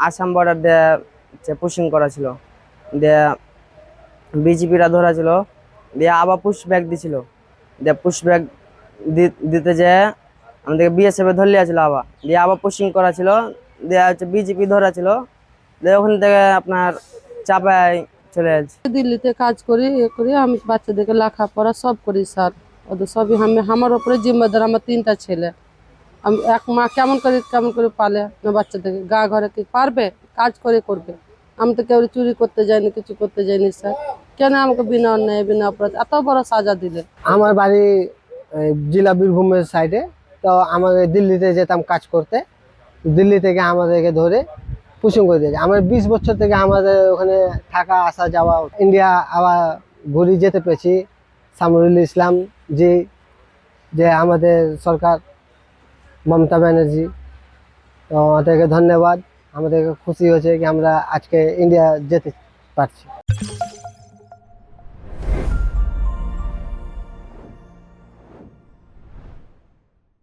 Assam border দিয়ে pushing করা ছিল, দিয়ে বিজেপিরা ধরা ছিল, দিয়ে আবার পুশ ব্যাক দিছিল, দিয়ে পুশ ব্যাক দিতে যেয়ে আমাদেরকে বিএসএফ ধরলে ছিল, দিয়ে আবার পুশিং করা ছিল, দিয়ে হচ্ছে বিজেপি ধরা ছিল, দিয়ে ওখান থেকে আপনার চাপায় চলে যাচ্ছে। দিল্লিতে কাজ করি, করি আমি বাচ্চাদেরকে লেখাপড়া সব করি স্যার, ওদের সবই আমার উপরে জিম্মেদার। আমার 3টা ছেলে, আমি এক মা কেমন করে পালে না বাচ্চাদেরকে? গা ঘরে কি পারবে? কাজ করে করবে। আমি তো কেউ চুরি করতে যাইনি, কিছু করতে যাইনি স্যার। কেন আমাকে বিনা অন্যায় বিনা অপরাধ এত বড় সাজা দিলে? আমার বাড়ি জেলা বীরভূমের সাইডে। তো আমাদের দিল্লিতে যেতাম কাজ করতে, দিল্লি থেকে আমাদেরকে ধরে পুশিং করে দিয়েছে। আমার 20 বছর থেকে আমাদের ওখানে থাকা আসা যাওয়া, ইন্ডিয়া আবার ঘুরে যেতে পেরেছি। সামরুল ইসলাম জি, যে আমাদের সরকার মমতা ব্যানার্জি, তো আমাদেরকে ধন্যবাদ। আমাদেরকে খুশি হয়েছে কি আমরা আজকে ইন্ডিয়া যেতে পারছি।